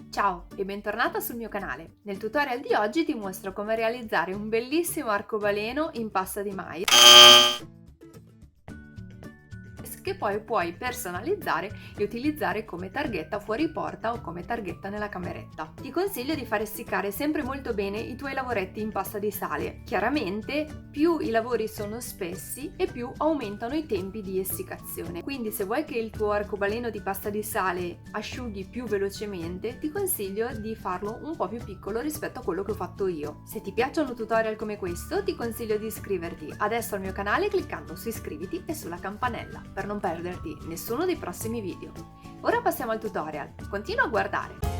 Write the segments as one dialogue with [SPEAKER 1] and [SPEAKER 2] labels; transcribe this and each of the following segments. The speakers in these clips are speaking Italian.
[SPEAKER 1] Ciao e bentornata sul mio canale. Nel tutorial di oggi ti mostro come realizzare un bellissimo arcobaleno in pasta di mais che poi puoi personalizzare e utilizzare come targhetta fuori porta o come targhetta nella cameretta. Ti consiglio di far essiccare sempre molto bene i tuoi lavoretti in pasta di sale. Chiaramente più i lavori sono spessi e più aumentano i tempi di essiccazione. Quindi se vuoi che il tuo arcobaleno di pasta di sale asciughi più velocemente, ti consiglio di farlo un po' più piccolo rispetto a quello che ho fatto io. Se ti piacciono tutorial come questo, ti consiglio di iscriverti adesso al mio canale cliccando su iscriviti e sulla campanella per non perderti nessuno dei prossimi video. Ora passiamo al tutorial. Continua a guardare.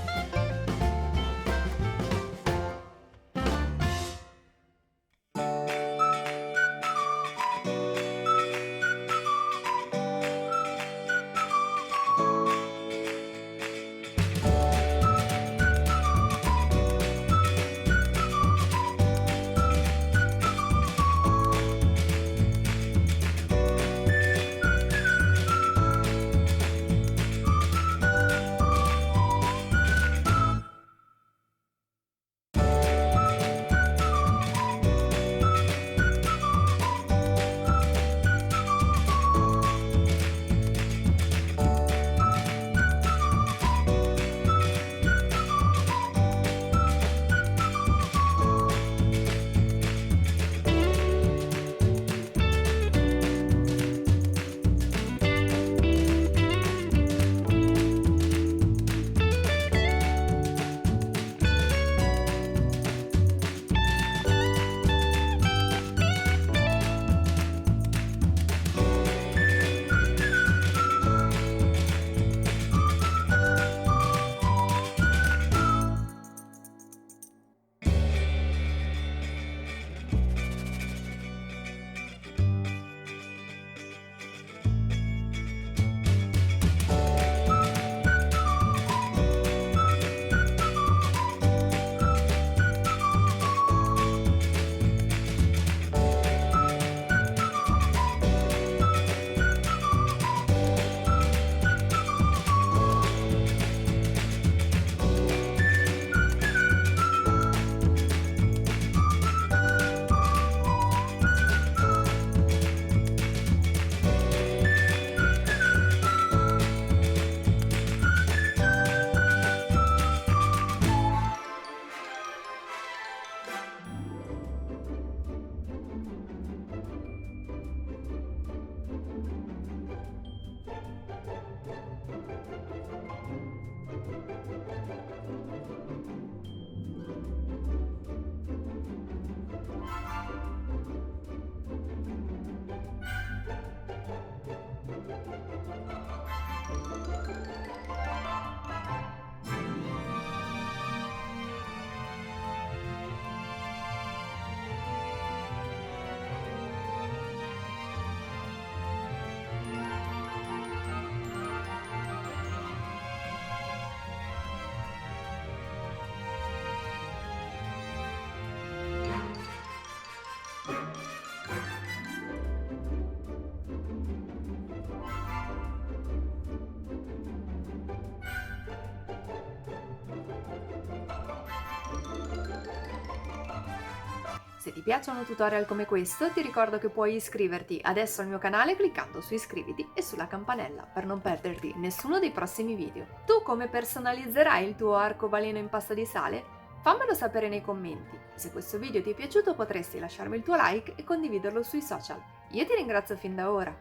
[SPEAKER 1] Se ti piacciono tutorial come questo, ti ricordo che puoi iscriverti adesso al mio canale cliccando su iscriviti e sulla campanella per non perderti nessuno dei prossimi video. Tu come personalizzerai il tuo arcobaleno in pasta di sale? Fammelo sapere nei commenti. Se questo video ti è piaciuto potresti lasciarmi il tuo like e condividerlo sui social. Io ti ringrazio fin da ora.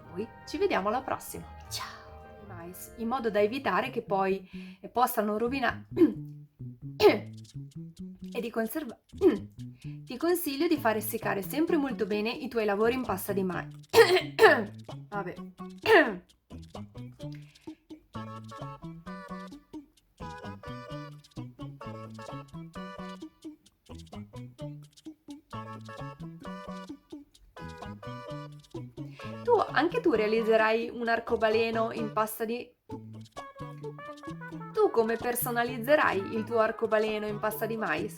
[SPEAKER 1] Noi ci vediamo alla prossima. Ciao! Mais, in modo da evitare che poi possano rovinare e di conservare. Ti consiglio di far essiccare sempre molto bene i tuoi lavori in pasta di mais. Vabbè. Anche tu realizzerai un arcobaleno in pasta di... Tu come personalizzerai il tuo arcobaleno in pasta di mais?